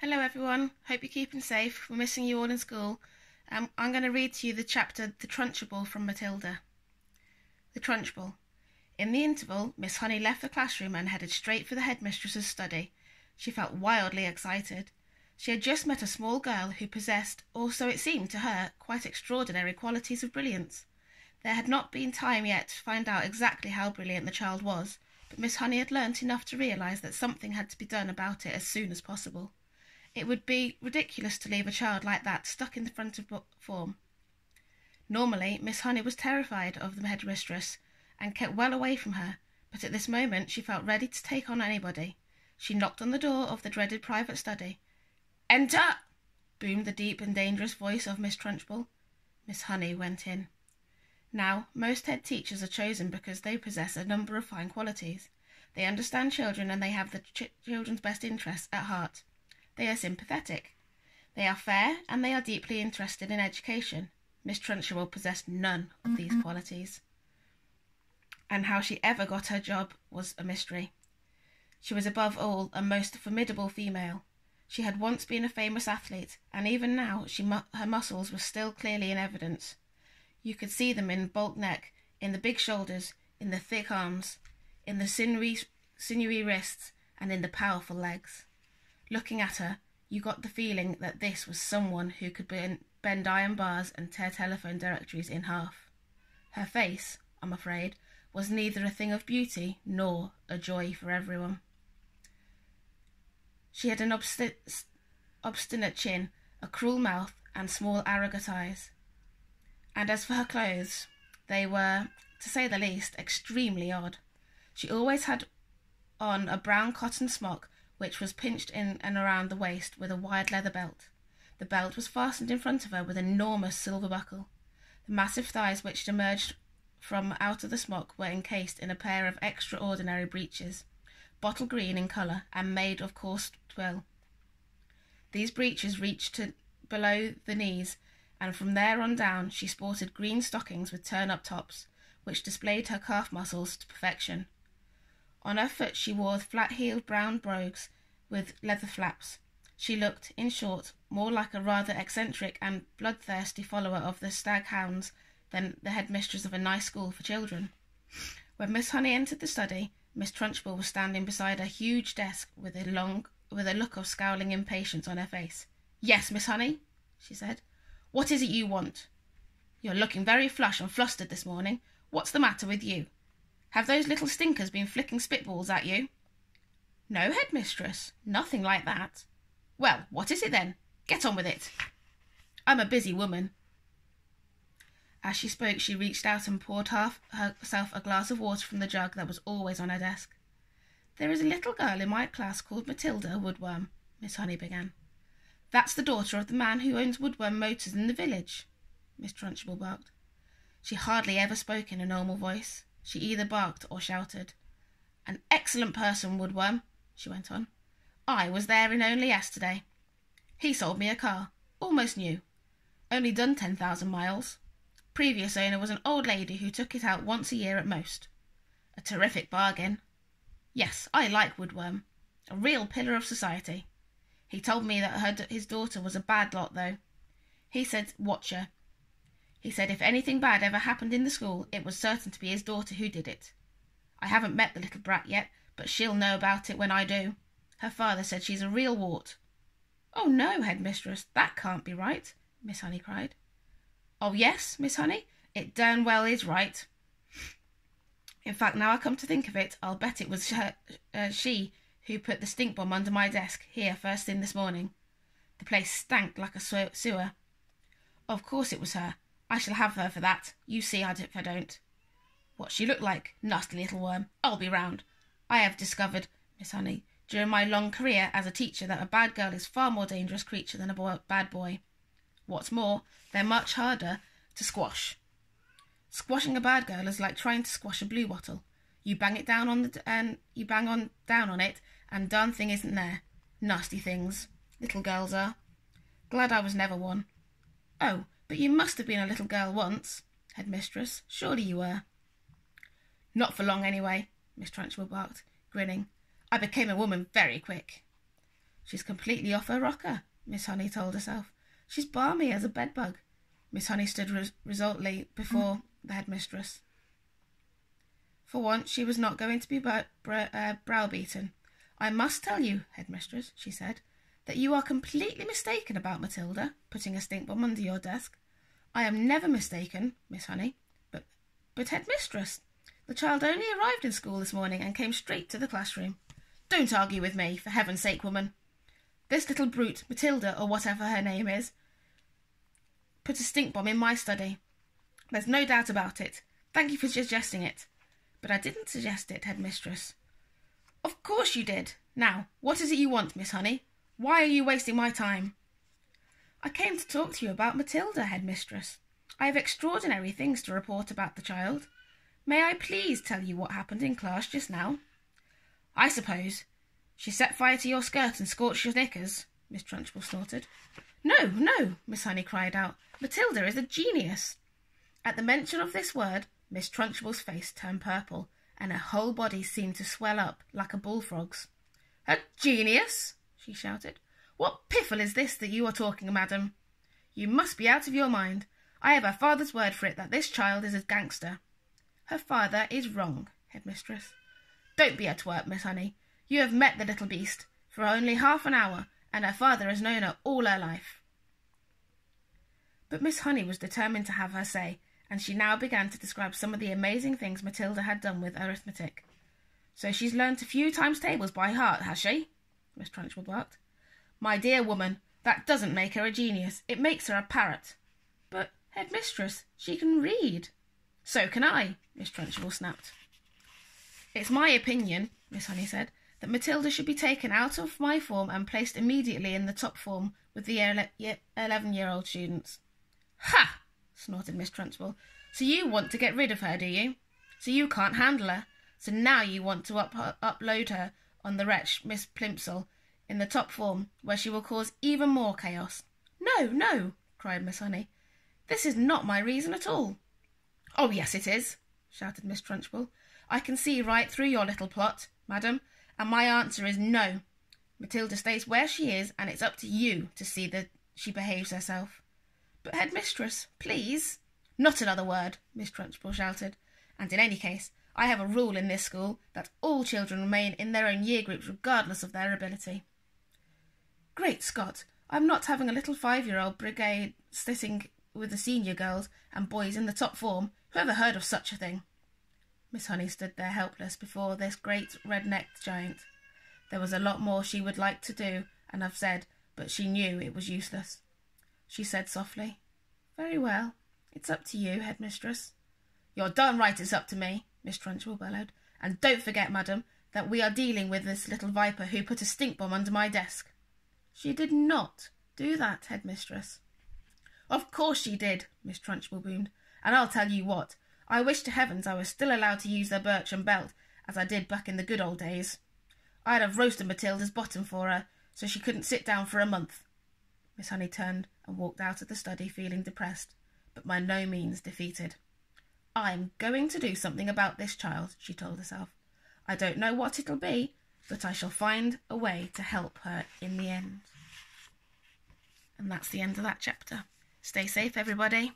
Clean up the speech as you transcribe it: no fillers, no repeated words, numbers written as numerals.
Hello everyone, hope you're keeping safe. We're missing you all in school. I'm going to read to you the chapter The Trunchbull from Matilda. The Trunchbull. In the interval, Miss Honey left the classroom and headed straight for the headmistress's study. She felt wildly excited. She had just met a small girl who possessed, or so it seemed to her, quite extraordinary qualities of brilliance. There had not been time yet to find out exactly how brilliant the child was, but Miss Honey had learnt enough to realise that something had to be done about it as soon as possible. It would be ridiculous to leave a child like that stuck in the front of form. Normally, Miss Honey was terrified of the headmistress and kept well away from her, but at this moment she felt ready to take on anybody. She knocked on the door of the dreaded private study. "Enter!" boomed the deep and dangerous voice of Miss Trunchbull. Miss Honey went in. Now, most head teachers are chosen because they possess a number of fine qualities. They understand children and they have the children's best interests at heart. They are sympathetic. They are fair and they are deeply interested in education. Miss Trunchbull possessed none of these qualities. And how she ever got her job was a mystery. She was above all a most formidable female. She had once been a famous athlete, and even now her muscles were still clearly in evidence. You could see them in the bulk neck, in the big shoulders, in the thick arms, in the sinewy wrists, and in the powerful legs. Looking at her, you got the feeling that this was someone who could bend iron bars and tear telephone directories in half. Her face, I'm afraid, was neither a thing of beauty nor a joy for everyone. She had an obstinate chin, a cruel mouth, and small arrogant eyes. And as for her clothes, they were, to say the least, extremely odd. She always had on a brown cotton smock, which was pinched in and around the waist with a wide leather belt. The belt was fastened in front of her with an enormous silver buckle. The massive thighs which emerged from out of the smock were encased in a pair of extraordinary breeches, bottle green in colour and made of coarse twill. These breeches reached to below the knees, and from there on down she sported green stockings with turn-up tops, which displayed her calf muscles to perfection. On her foot she wore flat-heeled brown brogues with leather flaps. She looked, in short, more like a rather eccentric and bloodthirsty follower of the stag hounds than the headmistress of a nice school for children. When Miss Honey entered the study, Miss Trunchbull was standing beside a huge desk with a look of scowling impatience on her face. "Yes, Miss Honey," she said. "What is it you want? You're looking very flush and flustered this morning. What's the matter with you? Have those little stinkers been flicking spitballs at you?" "No, headmistress, nothing like that." "Well, what is it then? Get on with it. I'm a busy woman." As she spoke, she reached out and poured herself a glass of water from the jug that was always on her desk. "There is a little girl in my class called Matilda Woodworm," Miss Honey began. "That's the daughter of the man who owns Woodworm Motors in the village," Miss Trunchbull barked. She hardly ever spoke in a normal voice. She either barked or shouted. "An excellent person, Woodworm," she went on. "I was there in only yesterday. He sold me a car, almost new. Only done 10,000 miles. Previous owner was an old lady who took it out once a year at most. A terrific bargain. Yes, I like Woodworm. A real pillar of society. He told me that his daughter was a bad lot, though. He said, watch her. He said if anything bad ever happened in the school, it was certain to be his daughter who did it. I haven't met the little brat yet, but she'll know about it when I do. Her father said she's a real wart." "Oh, no, headmistress, that can't be right," Miss Honey cried. "Oh, yes, Miss Honey, it darn well is right. In fact, now I come to think of it, I'll bet it was she who put the stink bomb under my desk here first thing this morning. The place stank like a sewer. Of course it was her. I shall have her for that. You see if I don't. What she looked like, nasty little worm. I'll be round. I have discovered, Miss Honey, during my long career as a teacher that a bad girl is far more dangerous creature than a bad boy. What's more, they're much harder to squash. Squashing a bad girl is like trying to squash a blue bottle. You bang it down on down on it, and darn thing isn't there. Nasty things, little girls are. Glad I was never one." "Oh, but you must have been a little girl once, headmistress. Surely you were." "Not for long, anyway," Miss Trunchbull barked, grinning. "I became a woman very quick." She's completely off her rocker, Miss Honey told herself. She's balmy as a bedbug. Miss Honey stood resolutely before the headmistress. For once, she was not going to be browbeaten. I must tell you, headmistress, she said, that you are completely mistaken about Matilda putting a stink bomb under your desk. I am never mistaken, Miss Honey. But headmistress, the child only arrived in school this morning and came straight to the classroom. Don't argue with me, for heaven's sake, woman. This little brute, Matilda, or whatever her name is, put a stink bomb in my study. There's no doubt about it. Thank you for suggesting it. But I didn't suggest it, headmistress. Of course you did. Now, what is it you want, Miss Honey? Why are you wasting my time? I came to talk to you about Matilda, headmistress. I have extraordinary things to report about the child. May I please tell you what happened in class just now? I suppose. She set fire to your skirt and scorched your knickers, Miss Trunchbull snorted. No, no, Miss Honey cried out. Matilda is a genius. At the mention of this word, Miss Trunchbull's face turned purple, and her whole body seemed to swell up like a bullfrog's. A genius? She shouted. What piffle is this that you are talking, madam? You must be out of your mind. I have her father's word for it that this child is a gangster. Her father is wrong, headmistress. Don't be a twerp, Miss Honey. You have met the little beast for only half an hour, and her father has known her all her life. But Miss Honey was determined to have her say, and she now began to describe some of the amazing things Matilda had done with arithmetic. So she's learnt a few times tables by heart, has she? Miss Trunchbull barked. My dear woman, that doesn't make her a genius. It makes her a parrot. But, headmistress, she can read. So can I, Miss Trunchbull snapped. It's my opinion, Miss Honey said, that Matilda should be taken out of my form and placed immediately in the top form with the 11-year-old students. Ha! Snorted Miss Trunchbull. So you want to get rid of her, do you? So you can't handle her. So now you want to upload her on the wretch, Miss Plimsoll, in the top form, where she will cause even more chaos. No, no, cried Miss Honey. This is not my reason at all. Oh, yes, it is, shouted Miss Trunchbull. I can see right through your little plot, madam, and my answer is no. Matilda stays where she is, and it's up to you to see that she behaves herself. But, headmistress, please. Not another word, Miss Trunchbull shouted. And in any case, I have a rule in this school that all children remain in their own year groups regardless of their ability. Great Scott, I'm not having a little 5-year-old brigade sitting with the senior girls and boys in the top form. Whoever heard of such a thing? Miss Honey stood there helpless before this great red-necked giant. There was a lot more she would like to do and have said, but she knew it was useless. She said softly, Very well, it's up to you, headmistress. You're darn right it's up to me, Miss Trunchbull bellowed. And don't forget, madam, that we are dealing with this little viper who put a stink bomb under my desk. She did not do that, headmistress. Of course she did, Miss Trunchbull boomed. And I'll tell you what, I wish to heavens I was still allowed to use the birchen belt, as I did back in the good old days. I'd have roasted Matilda's bottom for her, so she couldn't sit down for a month. Miss Honey turned and walked out of the study feeling depressed, but by no means defeated. I'm going to do something about this child, she told herself. I don't know what it'll be, but I shall find a way to help her in the end. And that's the end of that chapter. Stay safe, everybody.